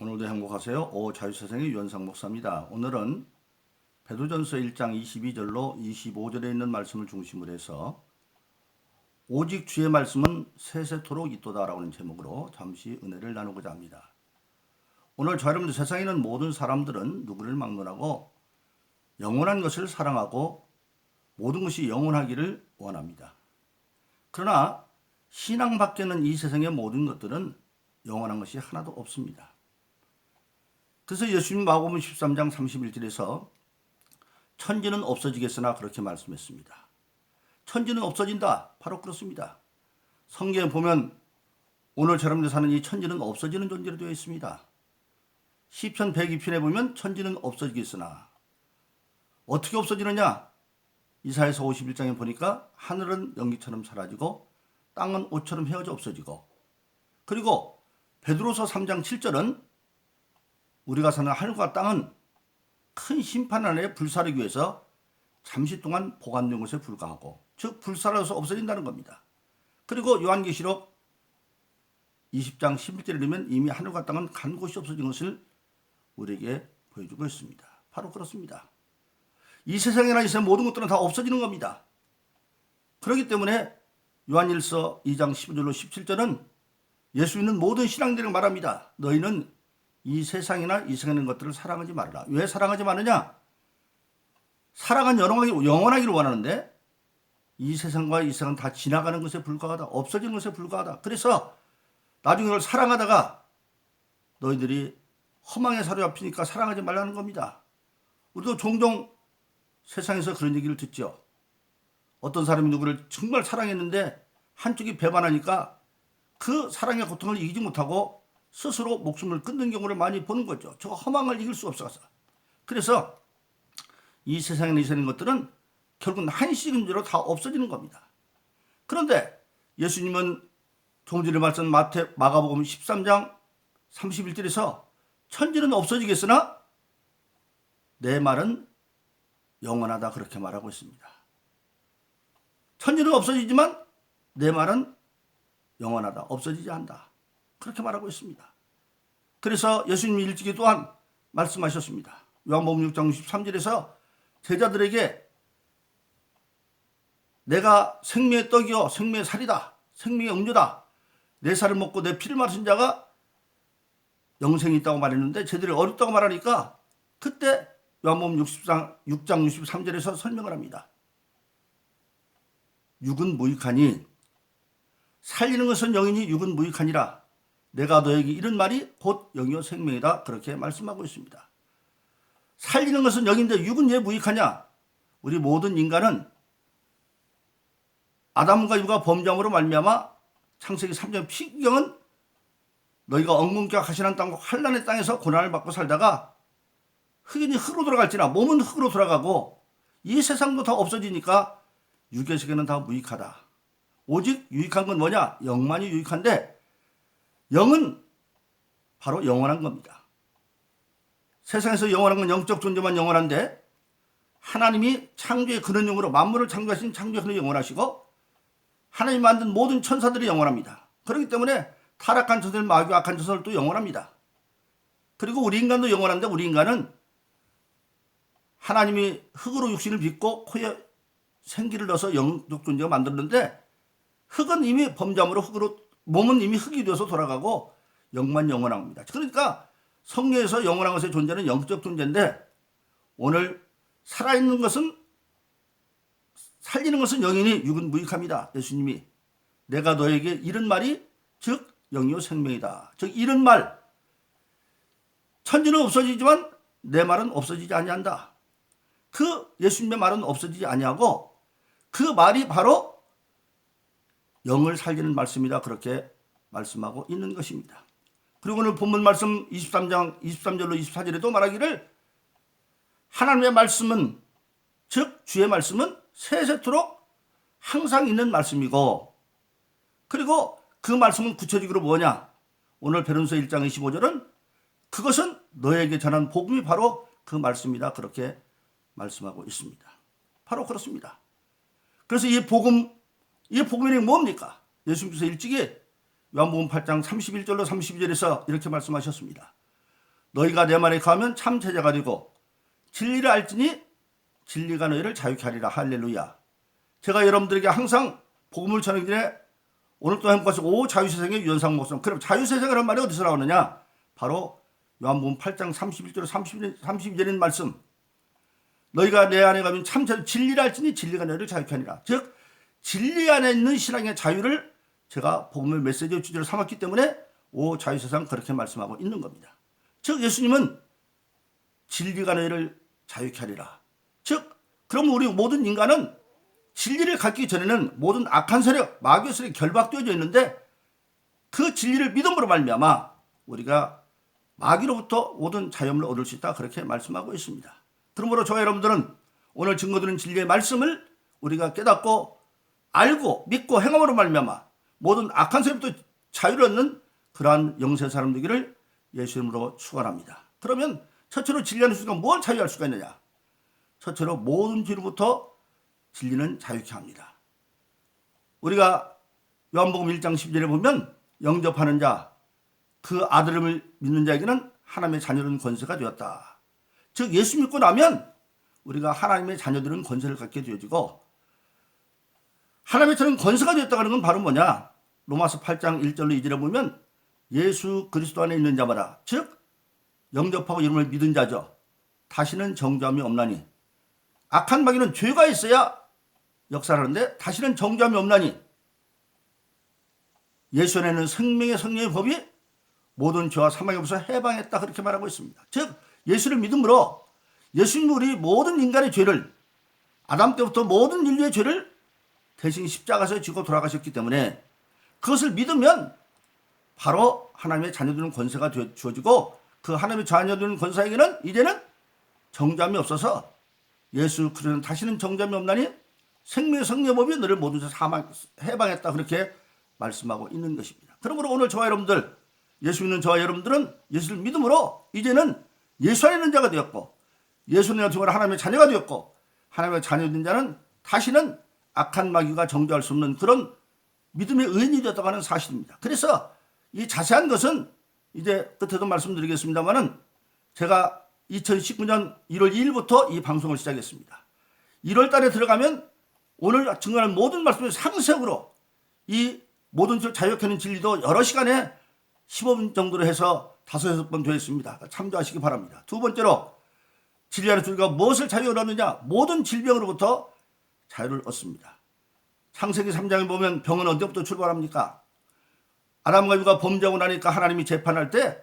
오늘도 행복하세요. 자유세상의 유현상 목사입니다. 오늘은 베드로전서 1장 22절로 25절에 있는 말씀을 중심으로 해서 오직 주의 말씀은 세세토록 있도다라고 하는 제목으로 잠시 은혜를 나누고자 합니다. 오늘 저 여러분들, 세상에 있는 모든 사람들은 누구를 막론하고 영원한 것을 사랑하고 모든 것이 영원하기를 원합니다. 그러나 신앙 밖에는 이 세상의 모든 것들은 영원한 것이 하나도 없습니다. 그래서 예수님 마가복음 13장 31절에서 천지는 없어지겠으나 그렇게 말씀했습니다. 천지는 없어진다. 바로 그렇습니다. 성경에 보면 오늘 여러분들 사는 이 천지는 없어지는 존재로 되어 있습니다. 시편 102편에 보면 천지는 없어지겠으나 어떻게 없어지느냐? 이사야서 51장에 보니까 하늘은 연기처럼 사라지고 땅은 옷처럼 헤어져 없어지고, 그리고 베드로서 3장 7절은 우리가 사는 하늘과 땅은 큰 심판 안에 불사르기 위해서 잠시 동안 보관된 것에 불과하고, 즉 불사르서 없어진다는 겁니다. 그리고 요한계시록 20장 11절에 보면 이미 하늘과 땅은 간 곳이 없어진 것을 우리에게 보여주고 있습니다. 바로 그렇습니다. 이 세상에나 이 세상 모든 것들은 다 없어지는 겁니다. 그렇기 때문에 요한일서 2장 15절로 17절은 예수 있는 모든 신앙들에게 말합니다. 너희는 이 세상이나 이 세상에 있는 것들을 사랑하지 말아라. 왜 사랑하지 말느냐? 사랑은 영원하기를 원하는데 이 세상과 이 세상은 다 지나가는 것에 불과하다. 없어지는 것에 불과하다. 그래서 나중에 널 사랑하다가 너희들이 허망에 사로잡히니까 사랑하지 말라는 겁니다. 우리도 종종 세상에서 그런 얘기를 듣죠. 어떤 사람이 누구를 정말 사랑했는데 한쪽이 배반하니까 그 사랑의 고통을 이기지 못하고 스스로 목숨을 끊는 경우를 많이 보는 거죠. 저 허망을 이길 수 없어서. 그래서 이 세상에 있는 것들은 결국은 한시금지로 다 없어지는 겁니다. 그런데 예수님은 조금 전에 말씀 마가복음 13장 31절에서 천지는 없어지겠으나 내 말은 영원하다, 그렇게 말하고 있습니다. 천지는 없어지지만 내 말은 영원하다, 없어지지 않는다, 그렇게 말하고 있습니다. 그래서 예수님이 일찍이 또한 말씀하셨습니다. 요한복음 6장 63절에서 제자들에게 내가 생명의 떡이요 생명의 살이다, 생명의 음료다, 내 살을 먹고 내 피를 마신 자가 영생이 있다고 말했는데 쟤들이 어렵다고 말하니까 그때 요한복음 6장 63절에서 설명을 합니다. 육은 무익하니 살리는 것은 영이니 육은 무익하니라. 내가 너에게 이런 말이 곧 영이요 생명이다, 그렇게 말씀하고 있습니다. 살리는 것은 영인데 육은 왜 무익하냐? 우리 모든 인간은 아담과 이브가 범죄함으로 말미암아 창세기 3장 피경은 너희가 엉금과 가시난 땅과 환난의 땅에서 고난을 받고 살다가 흑인이 흙으로 돌아갈지나 몸은 흙으로 돌아가고 이 세상도 다 없어지니까 육의 세계는 다 무익하다. 오직 유익한 건 뭐냐? 영만이 유익한데 영은 바로 영원한 겁니다. 세상에서 영원한 건 영적 존재만 영원한데 하나님이 창조의 근원형으로 만물을 창조하신 창조의 근원이 영원하시고 하나님 만든 모든 천사들이 영원합니다. 그렇기 때문에 타락한 천사들, 마귀와 악한 천사들도 영원합니다. 그리고 우리 인간도 영원한데 우리 인간은 하나님이 흙으로 육신을 빚고 코에 생기를 넣어서 영적 존재가 만들었는데 흙은 이미 범죄함으로 흙으로, 몸은 이미 흙이 되어서 돌아가고 영만 영원한 겁니다. 그러니까 성경에서 영원한 것의 존재는 영적 존재인데 오늘 살아있는 것은, 살리는 것은 영이니 육은 무익합니다. 예수님이 내가 너에게 이런 말이 즉 영이요 생명이다. 즉 이런 말, 천지는 없어지지만 내 말은 없어지지 아니한다. 그 예수님의 말은 없어지지 아니하고 그 말이 바로 영을 살리는 말씀이다, 그렇게 말씀하고 있는 것입니다. 그리고 오늘 본문 말씀 23장 23절로 24절에도 말하기를 하나님의 말씀은, 즉 주의 말씀은 세세토록 항상 있는 말씀이고, 그리고 그 말씀은 구체적으로 뭐냐? 오늘 베드로서 1장 25절은 그것은 너에게 전한 복음이 바로 그 말씀이다, 그렇게 말씀하고 있습니다. 바로 그렇습니다. 그래서 이 복음이 뭡니까? 예수님께서 일찍이 요한복음 8장 31절로 32절에서 이렇게 말씀하셨습니다. 너희가 내 말에 거하면 참 제자가 되고 진리를 알지니 진리가 너희를 자유케 하리라. 할렐루야. 제가 여러분들에게 항상 복음을 전하기 전에 오늘 또 행복하시 오 자유세상의 유현상 목사님. 그럼 자유세상이라는 말이 어디서 나오느냐? 바로 요한복음 8장 31절 32절에 있는 말씀. 너희가 내 안에 가면 참 진리를 알지니 진리가 너희를 자유케 하리라. 즉 진리 안에 있는 신앙의 자유를 제가 복음의 메시지의 주제로 삼았기 때문에 오 자유세상 그렇게 말씀하고 있는 겁니다. 즉 예수님은 진리가 너희를 자유케 하리라. 즉 그럼 우리 모든 인간은 진리를 갖기 전에는 모든 악한 세력, 마귀의 세력이 결박되어져 있는데 그 진리를 믿음으로 말미암아 우리가 마귀로부터 모든 자유를 얻을 수 있다. 그렇게 말씀하고 있습니다. 그러므로 저와 여러분들은 오늘 증거드린 진리의 말씀을 우리가 깨닫고 알고 믿고 행함으로 말미암아 모든 악한 세력부터 자유를 얻는 그러한 영세 사람 되기를 예수 이름으로 축원합니다. 그러면 첫째로 진리하는 순간 뭘 자유할 수가 있느냐? 첫째로 모든 죄로부터 진리는 자유케 합니다. 우리가 요한복음 1장 12절에 보면 영접하는 자, 그 아들을 믿는 자에게는 하나님의 자녀는 권세가 되었다. 즉 예수 믿고 나면 우리가 하나님의 자녀들은 권세를 갖게 되어지고 하나님의 자녀는 권세가 되었다고 하는 건 바로 뭐냐? 로마서 8장 1절로 2절에 보면 예수 그리스도 안에 있는 자마다 즉 영접하고 이름을 믿은 자죠. 다시는 정죄함이 없나니 악한 마귀는 죄가 있어야 역사하는데 다시는 정죄함이 없나니 예수 안에는 생명의 성령의 법이 모든 죄와 사망의 법에서 해방했다. 그렇게 말하고 있습니다. 즉 예수를 믿음으로 예수님은 우리 모든 인간의 죄를 아담 때부터 모든 인류의 죄를 대신 십자가에서 지고 돌아가셨기 때문에 그것을 믿으면 바로 하나님의 자녀들은 권세가 주어지고 그 하나님의 자녀들은 권세에게는 이제는 정죄함이 없어서 예수 그리스도는 다시는 정죄함이 없나니 생명의 성령의 법이 너를 모든 죄 해방했다. 그렇게 말씀하고 있는 것입니다. 그러므로 오늘 저와 여러분들 예수 믿는 저와 여러분들은 예수를 믿음으로 이제는 예수 안에 있는 자가 되었고 예수 안에 있는 하나님의 자녀가 되었고 하나님의 자녀된 자는 다시는 악한 마귀가 정죄할 수 없는 그런 믿음의 의인이 되었다고 하는 사실입니다. 그래서 이 자세한 것은 이제 끝에도 말씀드리겠습니다만은 제가 2019년 1월 2일부터 이 방송을 시작했습니다. 1월 달에 들어가면 오늘 증거하는 모든 말씀을 상세적으로 이 모든 자유케 진리도 여러 시간에 15분 정도로 해서 5, 6번 되어 있습니다. 참조하시기 바랍니다. 두 번째로 진리하는 우리가 무엇을 자유를 얻느냐? 모든 질병으로부터 자유를 얻습니다. 창세기 3장에 보면 병은 언제부터 출발합니까? 아담과 이브가 범죄하고 나니까 하나님이 재판할 때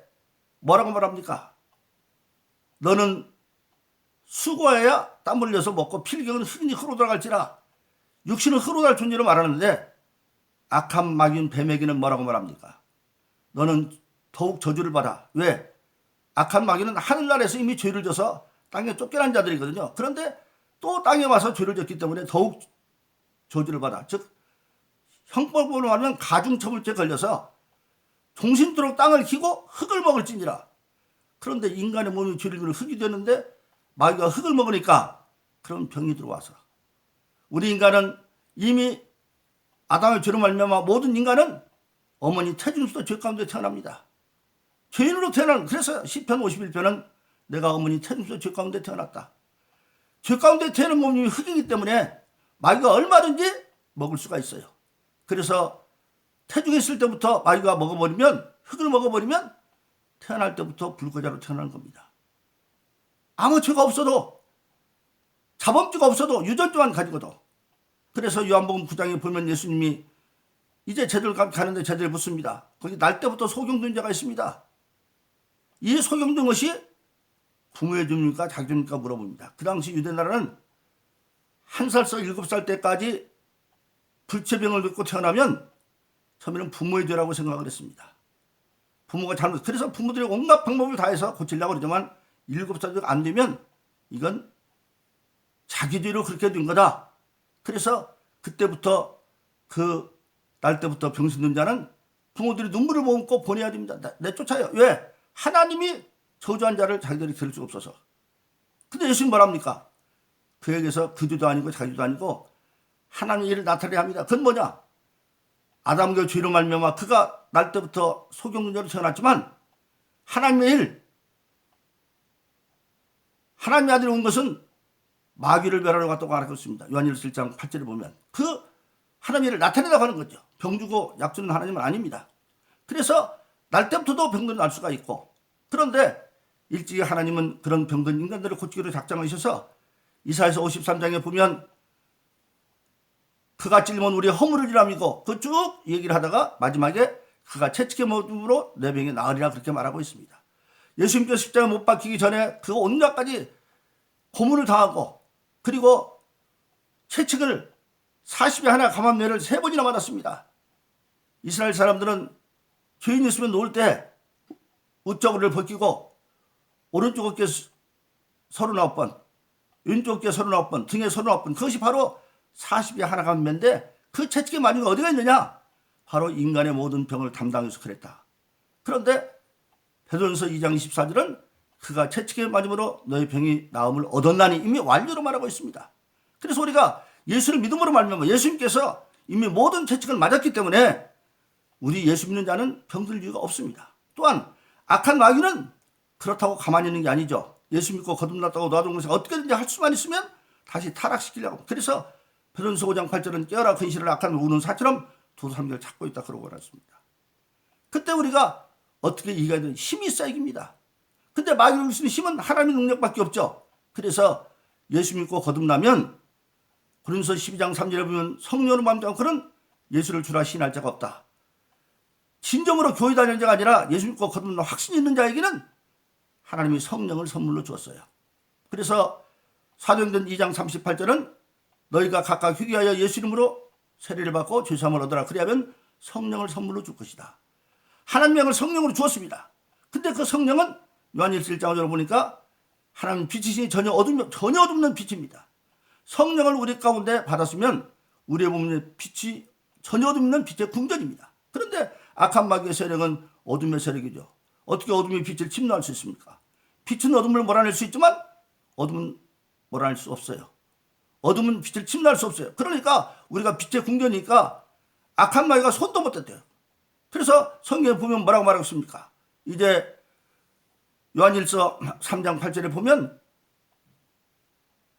뭐라고 말합니까? 너는 수고해야 땀 흘려서 먹고 필경은 흙이 흙으로 돌아갈지라. 육신은 흙으로 갈 존재로 말하는데 악한 마귀인 뱀에게는 뭐라고 말합니까? 너는 더욱 저주를 받아. 왜? 악한 마귀는 하늘나라에서 이미 죄를 져서 땅에 쫓겨난 자들이거든요. 그런데 또 땅에 와서 죄를 졌기 때문에 더욱 저주를 받아. 즉 형법으로 말하면 가중처벌죄 걸려서 종신토록 땅을 키고 흙을 먹을지니라. 그런데 인간의 몸이 죄를 지으면 흙이 되는데 마귀가 흙을 먹으니까 그런 병이 들어와서 우리 인간은 이미 아담의 죄로 말미암아 모든 인간은 어머니 태중에서도 죄 가운데 태어납니다. 죄인으로 태어난 그래서 시편 51편은 내가 어머니 태중에서 죄 가운데 태어났다. 죄 가운데 태어난 몸이 흙이기 때문에 마귀가 얼마든지 먹을 수가 있어요. 그래서 태중에 있을 때부터 마귀가 먹어버리면 흙을 먹어버리면 태어날 때부터 불거자로 태어나는 겁니다. 아무 죄가 없어도 자범죄가 없어도 유전자만 가지고도 그래서 요한복음 9장에 보면 예수님이 이제 쟤들 가는데 쟤들 붙습니다. 거기 날 때부터 소경된 자가 있습니다. 이 소경된 것이 부모의 죄입니까 자기 죄입니까 물어봅니다. 그 당시 유대나라는 1살에서 7살 때까지 불체병을 듣고 태어나면 처음에는 부모의 죄라고 생각을 했습니다. 부모가 잘못 그래서 부모들이 온갖 방법을 다해서 고치려고 그러지만 7살이 안 되면 이건 자기 죄로 그렇게 된 거다. 그래서 그때부터 그 날 때부터 병신든 자는 부모들이 눈물을 머금고 보내야 됩니다. 내쫓아요. 왜? 하나님이 저주한 자를 자기들이 들을 수 없어서. 근데 예수님 뭐랍니까? 그에게서 그 죄도 아니고 자기 죄도 아니고 하나님의 일을 나타내야 합니다. 그건 뭐냐? 아담과 죄로 말미암아 그가 날 때부터 소경자로 태어났지만 하나님의 일, 하나님의 아들이 온 것은 마귀를 멸하러 갔다고 알았습니다. 요한일서 1장 8절에 보면 그 하나님을 나타내라고 하는 거죠. 병 주고 약 주는 하나님은 아닙니다. 그래서 날 때부터도 병들이 날 수가 있고, 그런데 일찍이 하나님은 그런 병든 인간들을 고치기로 작정하셔서 이사야서 53장에 보면 그가 찔리면 우리의 허물을 일함이고, 그 쭉 얘기를 하다가 마지막에 그가 채찍의 모둠으로 내 병이 나으리라 그렇게 말하고 있습니다. 예수님께서 십자가에 못 박히기 전에 그 온갖까지 고문을 당하고, 그리고 채찍을 40에 하나 감암매를 3번이나 맞았습니다. 이스라엘 사람들은 죄인 있으면 놓을 때 우쪽을 벗기고 오른쪽 어깨 39번, 왼쪽 어깨 39번, 등에 39번, 그것이 바로 40에 하나 감암매인데 그 채찍의 마귀가 어디가 있느냐? 바로 인간의 모든 병을 담당해서 그랬다. 그런데 베드로전서 2장 24절은 그가 채찍의 맞음으로 너의 병이 나음을 얻었나니 이미 완료로 말하고 있습니다. 그래서 우리가 예수를 믿음으로 말미암아 예수님께서 이미 모든 채찍을 맞았기 때문에 우리 예수 믿는 자는 병들 이유가 없습니다. 또한 악한 마귀는 그렇다고 가만히 있는 게 아니죠. 예수 믿고 거듭났다고 놔둔 것을 어떻게든지 할 수만 있으면 다시 타락시키려고. 그래서 베드로전서 5장 8절은 깨어라 근실을 악한 우는 사처럼 두 사람들을 찾고 있다 그러고 그랬습니다. 그때 우리가 어떻게 이겨야 되는 힘이 있어야 이깁니다. 근데 마귀를 이길 수 있는 힘은 하나님의 능력밖에 없죠. 그래서 예수 믿고 거듭나면 고린도서 12장 3절에 보면 성령으로 맘대로 그런 예수를 주라 시인할 자가 없다. 진정으로 교회 다니는 자가 아니라 예수 믿고 거듭나 확신 있는 자에게는 하나님이 성령을 선물로 주었어요. 그래서 사도행전 2장 38절은 너희가 각각 회개하여 예수 이름으로 세례를 받고 죄사함을 얻으라. 그리하면 성령을 선물로 줄 것이다. 하나님의 영을 성령으로 주었습니다. 근데 그 성령은 요한일서 1장 5절을 보니까 하나님 빛이시니 전혀 어둡는 빛입니다. 성령을 우리 가운데 받았으면 우리의 몸의 빛이 전혀 어둡는 빛의 궁전입니다. 그런데 악한 마귀의 세력은 어둠의 세력이죠. 어떻게 어둠의 빛을 침노할 수 있습니까? 빛은 어둠을 몰아낼 수 있지만 어둠은 몰아낼 수 없어요. 어둠은 빛을 침노할 수 없어요. 그러니까 우리가 빛의 궁전이니까 악한 마귀가 손도 못 댔대요. 그래서 성경에 보면 뭐라고 말하고 있습니까? 이제 요한일서 3장 8절에 보면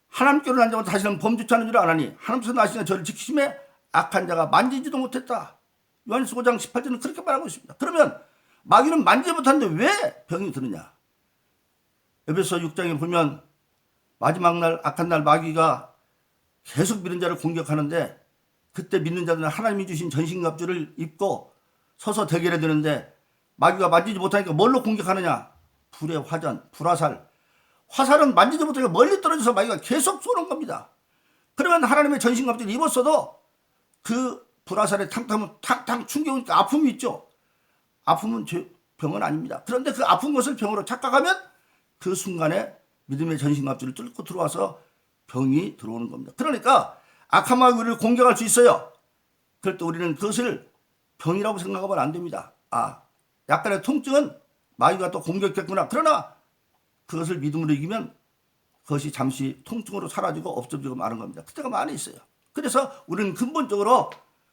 하나님께로 난 자가 다시는 범죄치 않은 줄 아나니 하나님께서 나시는 저를 지키심에 악한 자가 만지지도 못했다. 요한일서 5장 18절은 그렇게 말하고 있습니다. 그러면 마귀는 만지지 못하는데 왜 병이 드느냐? 에베소 6장에 보면 마지막 날 악한 날 마귀가 계속 믿는 자를 공격하는데 그때 믿는 자들은 하나님이 주신 전신갑주를 입고 서서 대결해야 되는데 마귀가 만지지 못하니까 뭘로 공격하느냐? 불의 화전, 불화살. 화살은 만지지 못하니까 멀리 떨어져서 마귀가 계속 쏘는 겁니다. 그러면 하나님의 전신갑주를 입었어도 그 불화살에 탕탕 충격이니까 아픔이 있죠. 아픔은 병은 아닙니다. 그런데 그 아픈 것을 병으로 착각하면 그 순간에 믿음의 전신갑주를 뚫고 들어와서 병이 들어오는 겁니다. 그러니까 악한 마귀를 공격할 수 있어요. 그럴 때 우리는 그것을 병이라고 생각하면 안 됩니다. 약간의 통증은 마귀가 또 공격했구나. 그러나 그것을 믿음으로 이기면 그것이 잠시 통증으로 사라지고 없어지고 마는 겁니다. 그때가 많이 있어요. 그래서 우리는 근본적으로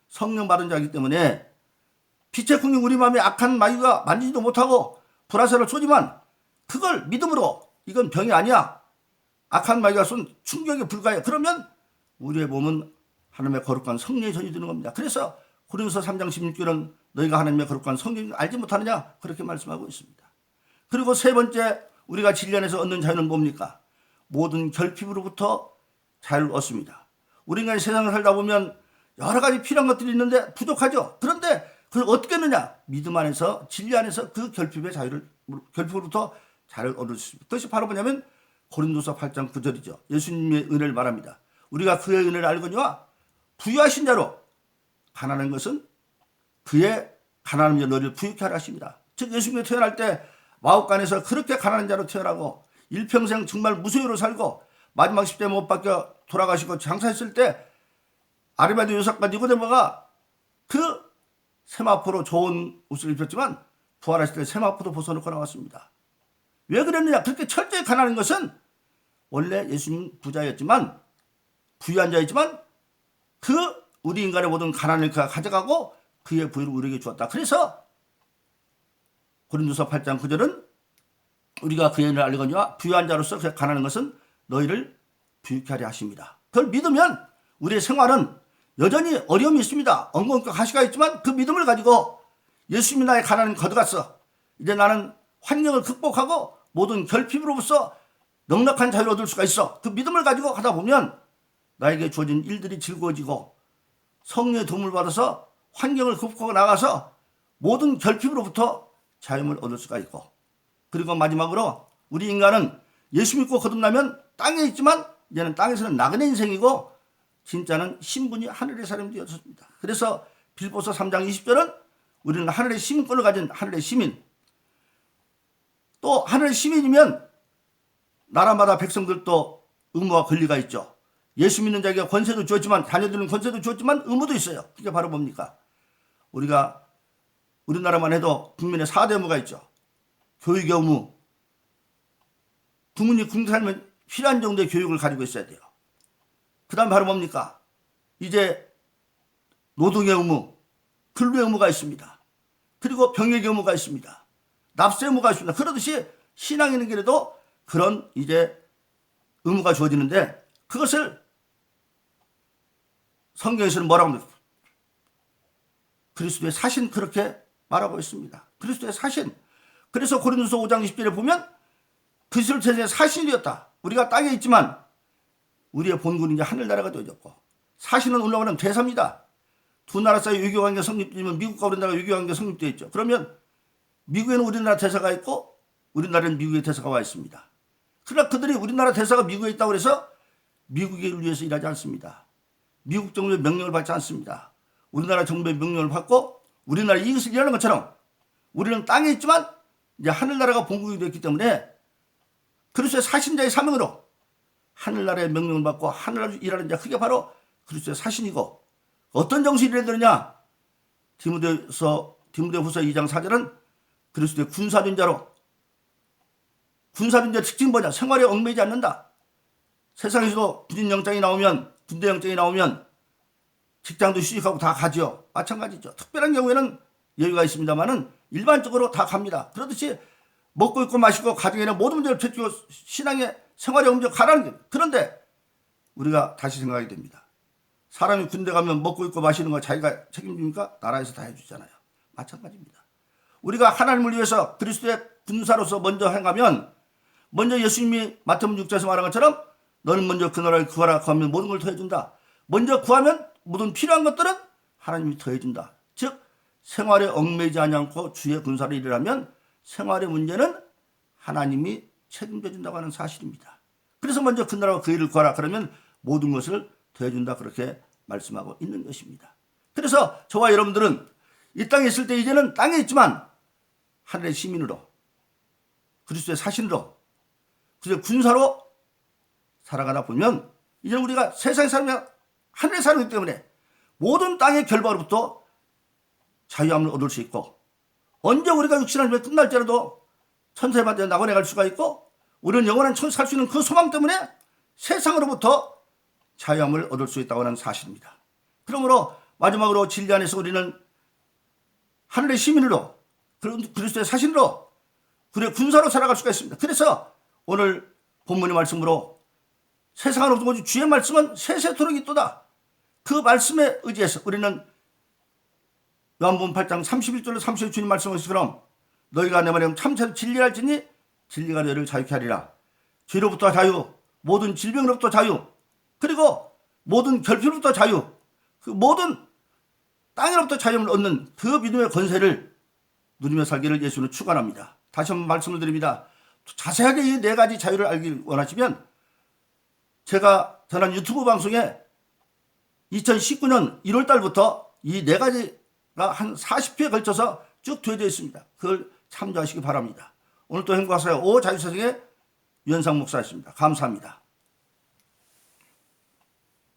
성령 받은 자이기 때문에 빛의 궁이 우리 마음에 악한 마귀가 만지지도 못하고 불화살을 쏘지만 그걸 믿음으로 이건 병이 아니야. 악한 마귀가 쏜 충격에 불과해. 그러면 우리의 몸은 하나님의 거룩한 성령의 전이 되는 겁니다. 그래서 고린도서 3장 16절은 너희가 하나님의 거룩한 성령을 알지 못하느냐 그렇게 말씀하고 있습니다. 그리고 세 번째 우리가 진리 안에서 얻는 자유는 뭡니까? 모든 결핍으로부터 자유를 얻습니다. 우리가 이 세상을 살다 보면 여러 가지 필요한 것들이 있는데 부족하죠. 그런데 그걸 어떻게 했느냐? 믿음 안에서 진리 안에서 그 결핍으로부터 자유를 얻을 수 있습니다. 그것이 바로 뭐냐면 고린도서 8장 9절이죠. 예수님의 은혜를 말합니다. 우리가 그의 은혜를 알거니와 부유하신 자로 가난한 것은 그의 가난함이 너를 부유케 하라 하십니다. 즉 예수님이 태어날 때 마옥간에서 그렇게 가난한 자로 태어나고 일평생 정말 무소유로 살고 마지막 십자가에 못 박혀 돌아가시고 장사했을 때 아리마대 요셉과 니고데모가 그 세마포로 좋은 옷을 입혔지만 부활하실 때 세마포도 벗어놓고 나왔습니다. 왜 그랬느냐? 그렇게 철저히 가난한 것은 원래 예수님 부자였지만 부유한 자였지만 그 우리 인간의 모든 가난을 그가 가져가고 그의 부유를 우리에게 주었다. 그래서 고린도서 8장 9절은 우리가 그 은혜를 알거니와 부유한 자로서 가난한 것은 너희를 부유케 하려 하십니다. 그걸 믿으면 우리의 생활은 여전히 어려움이 있습니다. 엉겅퀴 가시가 있지만 그 믿음을 가지고 예수님이 나의 가난을 거둬갔어. 이제 나는 환경을 극복하고 모든 결핍으로부터 넉넉한 자유를 얻을 수가 있어. 그 믿음을 가지고 하다 보면 나에게 주어진 일들이 즐거워지고 성령의 도움을 받아서 환경을 극복하고 나가서 모든 결핍으로부터 자유를 얻을 수가 있고, 그리고 마지막으로 우리 인간은 예수 믿고 거듭나면 땅에 있지만 이제는 땅에서는 나그네 인생이고 진짜는 신분이 하늘의 사람이 되었습니다. 그래서 빌보서 3장 20절은 우리는 하늘의 시민권을 가진 하늘의 시민, 또 하늘의 시민이면 나라마다 백성들도 의무와 권리가 있죠. 예수 믿는 자에게 권세도 주었지만, 자녀들은 권세도 주었지만 의무도 있어요. 그게 바로 뭡니까? 우리가 우리나라만 해도 국민의 4대 의무가 있죠. 교육의 의무. 국민이 국민 살면 필요한 정도의 교육을 가지고 있어야 돼요. 그 다음 바로 뭡니까? 이제 노동의 의무, 근로의 의무가 있습니다. 그리고 병역의 의무가 있습니다. 납세 의무가 있습니다. 그러듯이 신앙 있는 길에도 그런 이제 의무가 주어지는데, 그것을 성경에서는 뭐라고 합니까? 그리스도의 사신, 그렇게 말하고 있습니다. 그리스도의 사신. 그래서 고린도서 5장 20절에 보면 그리스도 제자의 사신이 되었다. 우리가 땅에 있지만 우리의 본군은 이제 하늘나라가 되어졌고, 사신은 올라가는 대사입니다. 두 나라 사이 외교관계 성립되면 미국과 우리나라가 외교관계 성립되어 있죠. 그러면 미국에는 우리나라 대사가 있고 우리나라는 미국의 대사가 와 있습니다. 그러나 그들이 우리나라 대사가 미국에 있다고 해서 미국을 위해서 일하지 않습니다. 미국 정부의 명령을 받지 않습니다. 우리나라 정부의 명령을 받고 우리나라 이익을 일하는 것처럼 우리는 땅에 있지만 이제 하늘나라가 본국이 되었기 때문에 그리스도의 사신자의 사명으로 하늘나라의 명령을 받고 하늘나라에서 일하는 자, 그게 바로 그리스도의 사신이고, 어떤 정신이 이래야 되느냐? 디모데후서 2장 4절은 그리스도의 군사된자로, 군사된자 특징이 뭐냐? 생활에 얽매이지 않는다. 세상에서도 군인 영장이 나오면, 군대 영장이 나오면 직장도 휴직하고 다 가죠. 마찬가지죠. 특별한 경우에는 여유가 있습니다만은 일반적으로 다 갑니다. 그렇듯이 먹고 입고 마시고 가정에는 모든 문제를 제치고 신앙의 생활에 옮겨 가라는 게. 그런데 우리가 다시 생각하게 됩니다. 사람이 군대 가면 먹고 입고 마시는 거 자기가 책임집니까? 나라에서 다 해주잖아요. 마찬가지입니다. 우리가 하나님을 위해서 그리스도의 군사로서 먼저 행하면, 먼저 예수님이 마태복음 6장에서 말한 것처럼 너는 먼저 그 나라를 구하라 구하면 모든 걸 더해준다. 먼저 구하면 모든 필요한 것들은 하나님이 더해준다. 즉 생활에 얽매이지 않고 주의 군사를 일하면 생활의 문제는 하나님이 책임져 준다고 하는 사실입니다. 그래서 먼저 그 나라와 그 일을 구하라. 그러면 모든 것을 더해준다. 그렇게 말씀하고 있는 것입니다. 그래서 저와 여러분들은 이 땅에 있을 때 이제는 땅에 있지만 하늘의 시민으로, 그리스도의 사신으로, 그리스도의 군사로 살아가다 보면 이제는 우리가 세상의 사람이 하늘의 사람이기 때문에 모든 땅의 결박으로부터 자유함을 얻을 수 있고, 언제 우리가 육신을 끝날지라도 천사의 반대에 낙원에 갈 수가 있고, 우리는 영원한 천사 살 수 있는 그 소망 때문에 세상으로부터 자유함을 얻을 수 있다고 하는 사실입니다. 그러므로 마지막으로 진리 안에서 우리는 하늘의 시민으로, 그리스도의 사신으로, 그의 군사로 살아갈 수가 있습니다. 그래서 오늘 본문의 말씀으로 세상으로부터 오직 주의 말씀은 세세토록 있도다. 그 말씀에 의지해서 우리는 요한복음 8장 31절로 32절 주님 말씀하시처럼 너희가 내 말에 참새로 진리할지니 진리가 너희를 자유케 하리라. 죄로부터 자유, 모든 질병으로부터 자유, 그리고 모든 결핍으로부터 자유, 그 모든 땅으로부터 자유를 얻는 그 믿음의 권세를 누리며 살기를 예수는 축원합니다. 다시 한번 말씀을 드립니다. 자세하게 이 네 가지 자유를 알기 원하시면 제가 전한 유튜브 방송에 2019년 1월 달부터 이 네 가지가 한 40회에 걸쳐서 쭉 되어져 있습니다. 그걸 참조하시기 바랍니다. 오늘 또 행복하세요. 오 자유세상의 유현상 목사였습니다. 감사합니다.